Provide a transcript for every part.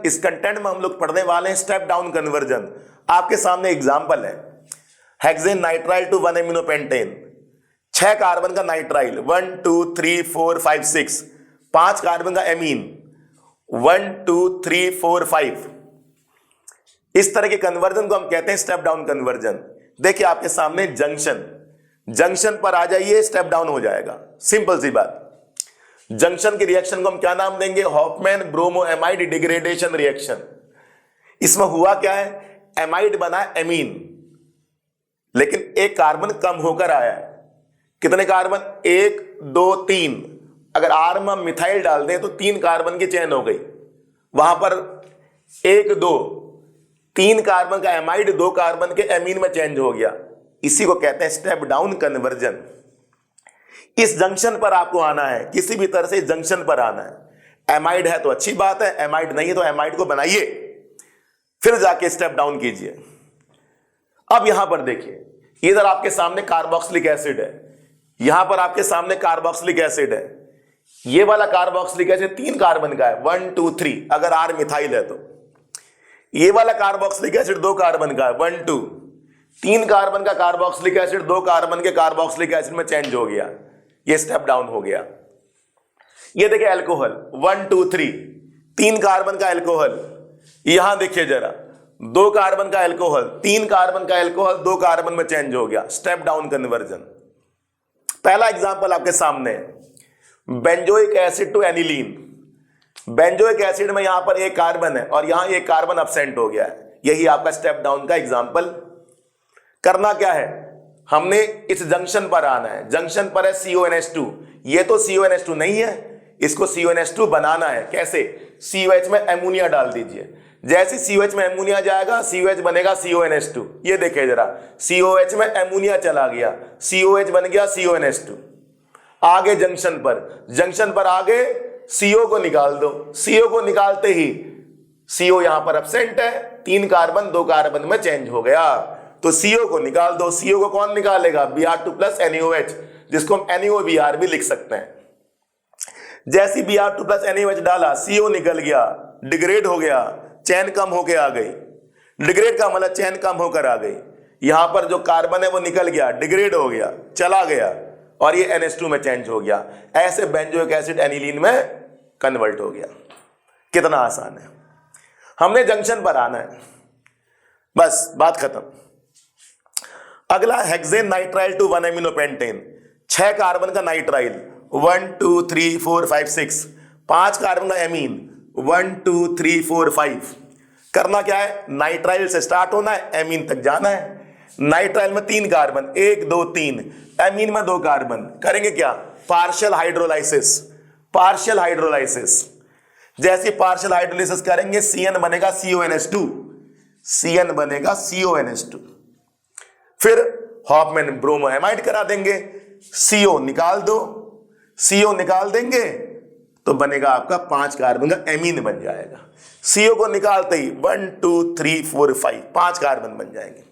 इस कंटेंट में हम लोग पढ़ने वाले हैं स्टेप डाउन कन्वर्जन। आपके सामने एग्जांपल है, hexane nitrile to 1 amino pentane, 6 carbon का नाइट्राइल 1 2 3 4 5 6, 5 कार्बन का एमीन 1 2 3 4 5। इस तरह के कन्वर्जन को हम कहते हैं स्टेप डाउन कन्वर्जन। देखिए आपके सामने जंक्शन पर आ जाइए, स्टेप डाउन हो जाएगा, सिंपल सी बात। जंक्शन की रिएक्शन को हम क्या नाम देंगे? Hofmann bromoamide degradation reaction. इसमें हुआ क्या है, एमाइड बना एमीन, लेकिन एक कार्बन कम होकर आया है। कितने कार्बन? 1 2 3। अगर आर में हम मिथाइल डाल दें तो 3 कार्बन की चेन हो गई। वहां पर 1 2 3 कार्बन का एमाइड 2 कार्बन के एमीन में चेंज हो गया। इसी को कहते हैं स्टेप डाउन कन्वर्जन। इस जंक्शन पर आपको आना है, किसी भी तरह से इस जंक्शन पर आना है। एमाइड है तो अच्छी बात है, एमाइड नहीं है तो एमाइड को बनाइए, फिर जाके स्टेप डाउन कीजिए। अब यहां पर देखिए, इधर आपके सामने कार्बोक्सिलिक एसिड है, यहां पर आपके सामने कार्बोक्सिलिक एसिड है। ये वाला कार्बोक्सिलिक एसिड 3 कार्बन का है, 1 2 3, अगर आर मिथाइल है तो। ये वाला कार्बोक्सिलिक एसिड 2 कार्बन का है, 1 2। 3 कार्बन का कार्बोक्सिलिक एसिड 2 कार्बन के कार्बोक्सिलिक एसिड में चेंज हो गया, ये स्टेप डाउन हो गया। ये देखिए अल्कोहल 1 2 3, 3 कार्बन का अल्कोहल। यहां देखिए जरा, 2 कार्बन का अल्कोहल, 3 कार्बन का अल्कोहल 2 कार्बन में चेंज हो गया, स्टेप डाउन कन्वर्जन। पहला एग्जांपल आपके सामने है, benzoic acid to aniline. Benzoic acid में यहां पर 1 कार्बन है और यहां 1 कार्बन एब्सेंट हो गया है। यही आपका स्टेप डाउन का एग्जांपल। करना क्या है, हमने इस जंक्शन पर आना है। जंक्शन पर है CONH2, ये तो CONH2 नहीं है, इसको CONH2 बनाना है। कैसे? COH में एमोनिया डाल दीजिए। जैसे COH में एमोनिया जाएगा, COH बनेगा CONH2। ये देखिए जरा, COH में एमोनिया चला गया, COH बन गया CONH2। आगे जंक्शन पर आगे CO को निकाल दो। CO को निकालते ही CO यहां पर एब्सेंट है, 3 कार्बन 2 कार्बन में चेंज हो गया, तो CO को निकाल दो। CO को कौन निकालेगा? Br2 प्लस NaOH, जिसको हम NaOBr भी लिख सकते हैं। जैसे Br2 प्लस NaOH डाला, CO निकल गया, डिग्रेड हो गया, चैन कम होकर आ गई। डिग्रेड का मतलब चैन कम होकर आ गई। यहां पर जो कार्बन है वो निकल गया, डिग्रेड हो गया, चला गया, और ये NH2 में चेंज हो गया। ऐसे बेंजोइक एसिड एनिलीन में कन्वर्ट हो गया। कितना आसान है। हमने जंक्शन पर आना है, बस बात खत्म। अगला hexane nitrile to 1 amino pentane, 6 carbon का नाइट्राइल 1 2 3 4 5 6, 5 कार्बन का एमीन 1 2 3 4 5। करना क्या है, नाइट्राइल से स्टार्ट होना है, एमीन तक जाना है। नाइट्राइल में 3 कार्बन, 1 2 3, एमीन में 2 कार्बन। करेंगे क्या? Partial hydrolysis. पार्शियल हाइड्रोलाइसिस, जैसे पार्शियल हाइड्रोलाइसिस करेंगे, CN बनेगा CONH2, CN बनेगा CONH2। फिर हॉफमैन ब्रोमोएमाइड करा देंगे, CO निकाल दो, CO निकाल देंगे तो बनेगा आपका 5 कार्बन का एमीन बन जाएगा। CO को निकालते ही 1 2 3 4 5, 5 कार्बन बन जाएंगे।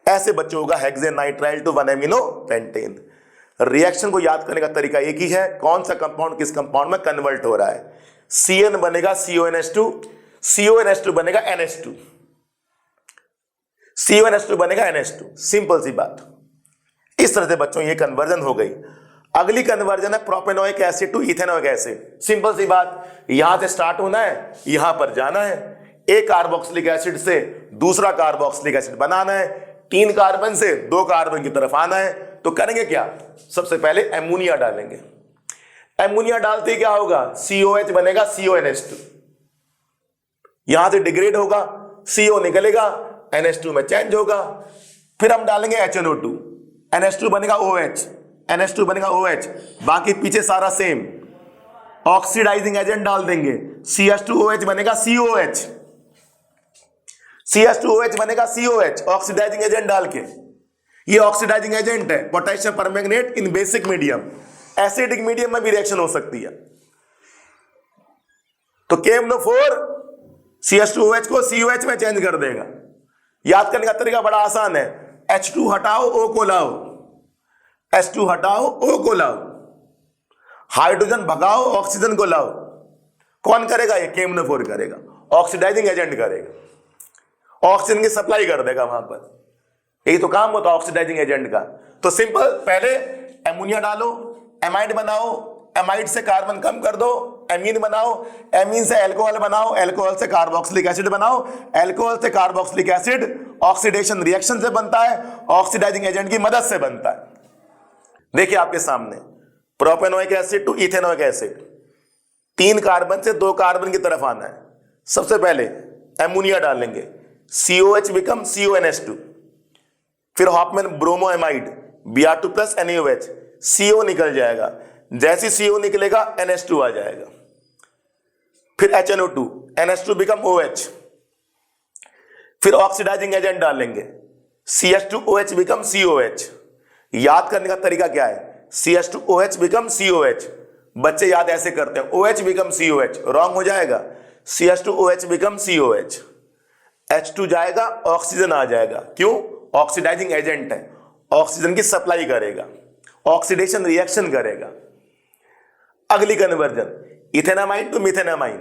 ऐसे बच्चों का hexane nitrile to 1 amino pentane. Reaction को याद करने का तरीका एक ही है, कौन सा कंपाउंड किस कंपाउंड में कन्वर्ट हो रहा है। CN बनेगा CONH2, CONH2 बनेगा NH2, CONH2 बनेगा NH2। सिंपल सी बात। इस तरह से बच्चों ये कन्वर्जन हो गई। अगली कन्वर्जन है propanoic acid to ethanoic acid. Simple सी बात, यहां से स्टार्ट होना है, यहां पर जाना है। एक कार्बोक्सिलिक एसिड से दूसरा कार्बोक्सिलिक एसिड बनाना है, 3 कार्बन से 2 कार्बन की तरफ आना है। तो करेंगे क्या, सबसे पहले एमोनिया डालेंगे। एमोनिया डालते ही क्या होगा, COH बनेगा CONH2, यहां से डिग्रेड होगा, CO निकलेगा, NH2 में चेंज होगा। फिर हम डालेंगे HNO2, NH2 बनेगा OH, NH2 बनेगा OH, बाकी पीछे सारा सेम। ऑक्सीडाइजिंग एजेंट डाल देंगे, CH2OH बनेगा COH, CH2OH बनेगा COH, ऑक्सीडाइजिंग एजेंट डाल के। ये ऑक्सीडाइजिंग एजेंट है, पोटेशियम परमैंगनेट इन बेसिक मीडियम। एसिडिक मीडियम में भी रिएक्शन हो सकती है। तो KMnO4 CH2OH को COH में चेंज कर देगा। याद करने का तरीका बड़ा आसान है, H2 हटाओ, O को लाओ, H2 हटाओ, O को लाओ, हाइड्रोजन भगाओ, ऑक्सीजन को लाओ। कौन करेगा? ये KMnO4 करेगा। ऑक्सीडाइजिंग एजेंट करेगा, ऑक्सीजन की सप्लाई कर देगा वहां पर। यही तो काम होता है ऑक्सीडाइजिंग एजेंट का। तो सिंपल, पहले एमोनिया डालो, एमाइड बनाओ, एमाइड से कार्बन कम कर दो, एमीन बनाओ, एमीन से अल्कोहल बनाओ, अल्कोहल से कार्बोक्सिलिक एसिड बनाओ, अल्कोहल से कार्बोक्सिलिक एसिड ऑक्सीडेशन रिएक्शन से बनता है, ऑक्सीडाइजिंग एजेंट की मदद से बनता है। देखिए आपके सामने propanoic acid to ethanoic acid, 3 carbon से 2 कार्बन की तरफ आना है। सबसे पहले एमोनिया डालेंगे, COH बिकम CONH2, फिर Hofmann bromoamide Br2 plus NaOH, CO निकल जाएगा, जैसे CO निकलेगा NH2 आ जाएगा, फिर HNO2, NH2 बिकम OH, फिर ऑक्सीडाइजिंग एजेंट डालेंगे, CH2OH बिकम COH। याद करने का तरीका क्या है, CH2OH बिकम COH। बच्चे याद ऐसे करते हैं, OH बिकम COH, रॉन्ग हो जाएगा। CH2OH बिकम COH, H2 जाएगा, ऑक्सीजन आ जाएगा। क्यों? ऑक्सीडाइजिंग एजेंट है, ऑक्सीजन की सप्लाई करेगा, ऑक्सीडेशन रिएक्शन करेगा। अगली कन्वर्जन, इथेनामाइन टू मिथेनामाइन।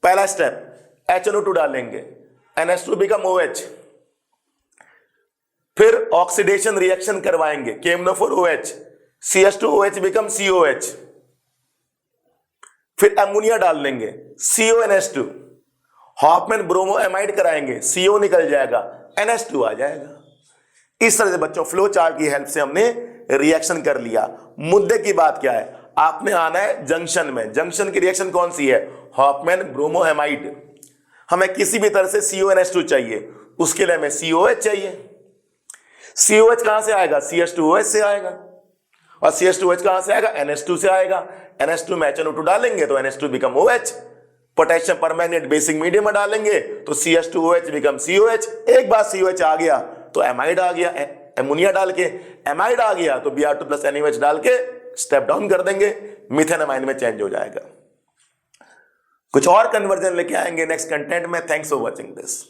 पहला स्टेप, HNO2 डालेंगे, NH2 बिकम OH, फिर ऑक्सीडेशन रिएक्शन करवाएंगे, KMnO4OH, CH2OH बिकम COH, फिर अमोनिया डाल देंगे, CONH2, हॉफमैन ब्रोमोएमाइड कराएंगे, CO निकल जाएगा, NH2 आ जाएगा। इस तरह से बच्चों फ्लो चार्ट की हेल्प से हमने रिएक्शन कर लिया। मुद्दे की बात क्या है, आपने आना है जंक्शन में। जंक्शन की रिएक्शन कौन सी है, हॉफमैन ब्रोमोएमाइड। हमें किसी भी तरह से CONH2 चाहिए, उसके लिए हमें COH चाहिए। COH कहां से आएगा, CH2OH से आएगा, और CH2OH कहां से आएगा, NH2 से आएगा। NH2 में HNO2 डालेंगे तो NH2 become OH, potassium permanganate basic medium में डालेंगे तो CH2OH बिकम COH। एक बार COH आ गया तो एमाइड आ गया, एमोनिया डाल के एमाइड आ गया तो Br2 प्लस NaOH डाल के स्टेप डाउन कर देंगे, मिथेनामाइन में चेंज हो जाएगा। कुछ और कन्वर्जन लेके आएंगे नेक्स्ट कंटेंट में। Thanks for watching this.